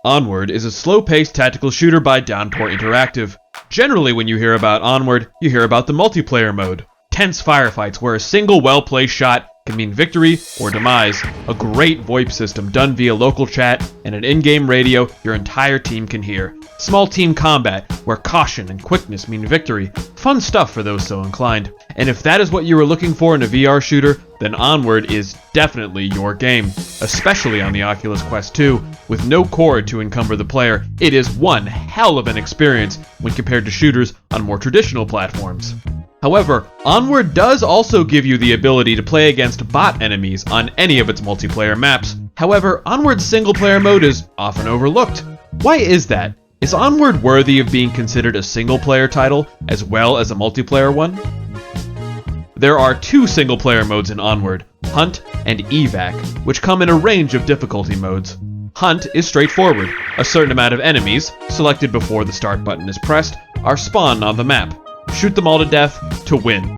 Onward is a slow-paced tactical shooter by Downpour Interactive. Generally, when you hear about Onward, you hear about the multiplayer mode. Tense firefights where a single well-placed shot can mean victory or demise, a great VoIP system done via local chat, and an in-game radio your entire team can hear. Small team combat, where caution and quickness mean victory. Fun stuff for those so inclined. And if that is what you were looking for in a VR shooter, then Onward is definitely your game. Especially on the Oculus Quest 2, with no cord to encumber the player, it is one hell of an experience when compared to shooters on more traditional platforms. However, Onward does also give you the ability to play against bot enemies on any of its multiplayer maps. However, Onward's single-player mode is often overlooked. Why is that? Is Onward worthy of being considered a single-player title as well as a multiplayer one? There are two single-player modes in Onward, Hunt and Evac, which come in a range of difficulty modes. Hunt is straightforward. A certain amount of enemies, selected before the start button is pressed, are spawned on the map. Shoot them all to death to win.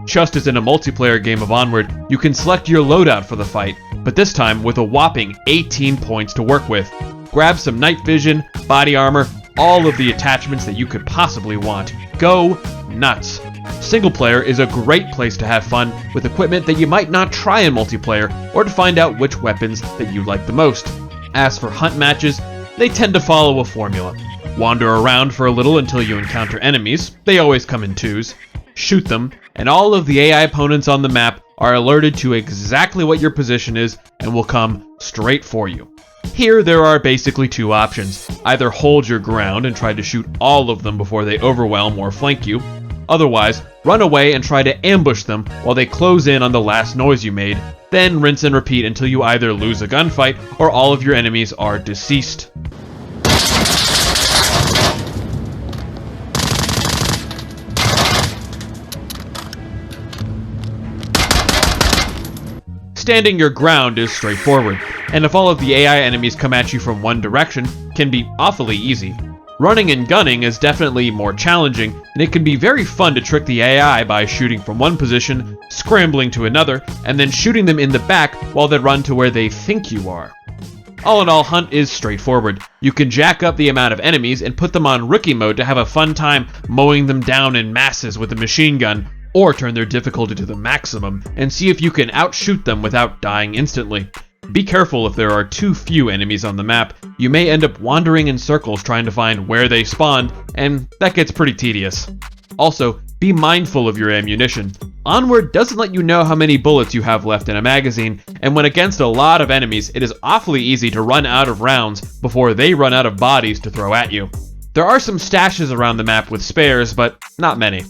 Just as in a multiplayer game of Onward, you can select your loadout for the fight, but this time with a whopping 18 points to work with. Grab some night vision, body armor, all of the attachments that you could possibly want. Go nuts! Singleplayer is a great place to have fun with equipment that you might not try in multiplayer, or to find out which weapons that you like the most. As for hunt matches, they tend to follow a formula. Wander around for a little until you encounter enemies, they always come in twos. Shoot them, and all of the AI opponents on the map are alerted to exactly what your position is and will come straight for you. Here there are basically two options. Either hold your ground and try to shoot all of them before they overwhelm or flank you. Otherwise, run away and try to ambush them while they close in on the last noise you made. Then rinse and repeat until you either lose a gunfight or all of your enemies are deceased. Standing your ground is straightforward, and if all of the AI enemies come at you from one direction, can be awfully easy. Running and gunning is definitely more challenging, and it can be very fun to trick the AI by shooting from one position, scrambling to another, and then shooting them in the back while they run to where they think you are. All in all, Hunt is straightforward. You can jack up the amount of enemies and put them on rookie mode to have a fun time mowing them down in masses with a machine gun, or turn their difficulty to the maximum and see if you can outshoot them without dying instantly. Be careful if there are too few enemies on the map. You may end up wandering in circles trying to find where they spawned, and that gets pretty tedious. Also, be mindful of your ammunition. Onward doesn't let you know how many bullets you have left in a magazine, and when against a lot of enemies, it is awfully easy to run out of rounds before they run out of bodies to throw at you. There are some stashes around the map with spares, but not many.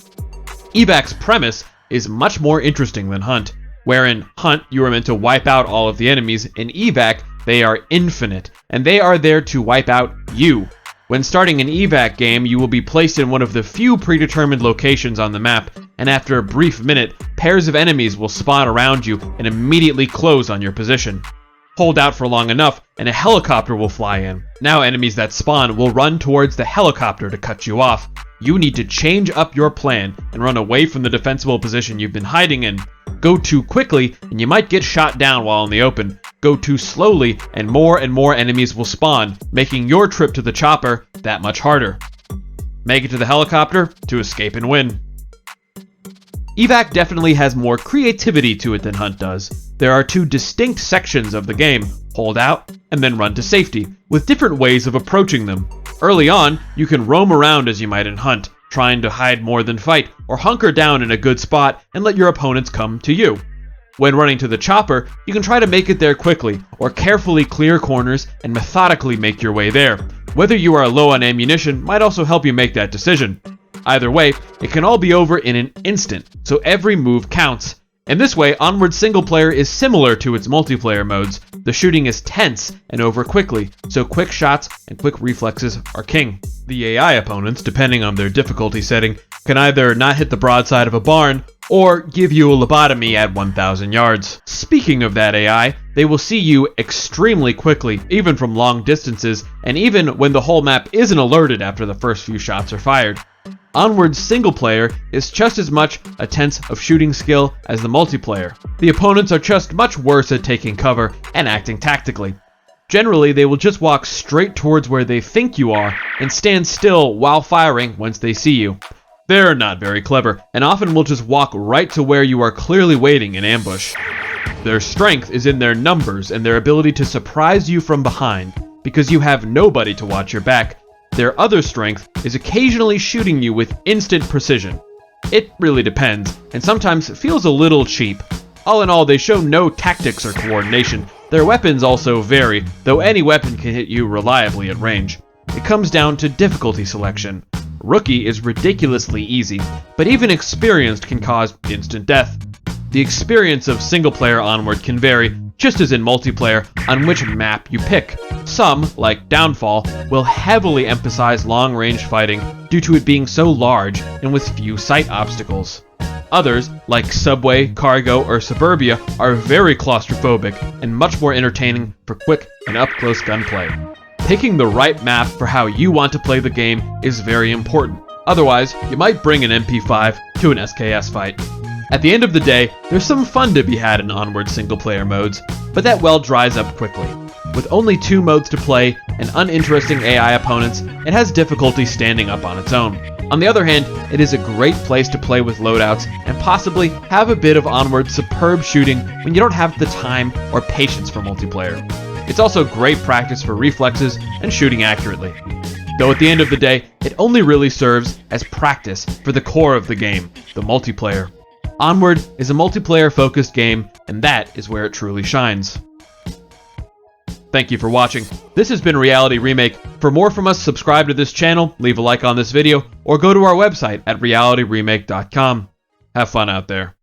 Evac's premise is much more interesting than Hunt. Where in Hunt, you are meant to wipe out all of the enemies, in Evac, they are infinite, and they are there to wipe out you. When starting an Evac game, you will be placed in one of the few predetermined locations on the map, and after a brief minute, pairs of enemies will spawn around you and immediately close on your position. Hold out for long enough, and a helicopter will fly in. Now enemies that spawn will run towards the helicopter to cut you off. You need to change up your plan and run away from the defensible position you've been hiding in. Go too quickly, and you might get shot down while in the open. Go too slowly, and more enemies will spawn, making your trip to the chopper that much harder. Make it to the helicopter to escape and win. Evac definitely has more creativity to it than Hunt does. There are two distinct sections of the game, hold out and then run to safety, with different ways of approaching them. Early on, you can roam around as you might in Hunt, trying to hide more than fight, or hunker down in a good spot and let your opponents come to you. When running to the chopper, you can try to make it there quickly, or carefully clear corners and methodically make your way there. Whether you are low on ammunition might also help you make that decision. Either way, it can all be over in an instant, so every move counts. In this way, Onward Singleplayer is similar to its multiplayer modes. The shooting is tense and over quickly, so quick shots and quick reflexes are king. The AI opponents, depending on their difficulty setting, can either not hit the broadside of a barn, or give you a lobotomy at 1,000 yards. Speaking of that AI, they will see you extremely quickly, even from long distances, and even when the whole map isn't alerted after the first few shots are fired. Onward's single player is just as much a test of shooting skill as the multiplayer. The opponents are just much worse at taking cover and acting tactically. Generally, they will just walk straight towards where they think you are and stand still while firing once they see you. They're not very clever, and often will just walk right to where you are clearly waiting in ambush. Their strength is in their numbers and their ability to surprise you from behind, because you have nobody to watch your back. Their other strength is occasionally shooting you with instant precision. It really depends, and sometimes feels a little cheap. All in all, they show no tactics or coordination. Their weapons also vary, though any weapon can hit you reliably at range. It comes down to difficulty selection. Rookie is ridiculously easy, but even experienced can cause instant death. The experience of single-player Onward can vary, just as in multiplayer, on which map you pick. Some, like Downfall, will heavily emphasize long-range fighting due to it being so large and with few sight obstacles. Others, like Subway, Cargo, or Suburbia, are very claustrophobic and much more entertaining for quick and up-close gunplay. Picking the right map for how you want to play the game is very important. Otherwise, you might bring an MP5 to an SKS fight. At the end of the day, there's some fun to be had in Onward single-player modes, but that well dries up quickly. With only 2 modes to play and uninteresting AI opponents, it has difficulty standing up on its own. On the other hand, it is a great place to play with loadouts and possibly have a bit of Onward's superb shooting when you don't have the time or patience for multiplayer. It's also great practice for reflexes and shooting accurately. Though at the end of the day, it only really serves as practice for the core of the game, the multiplayer. Onward is a multiplayer-focused game, and that is where it truly shines. Thank you for watching. This has been Reality Remake. For more from us, subscribe to this channel, leave a like on this video, or go to our website at realityremake.com. Have fun out there.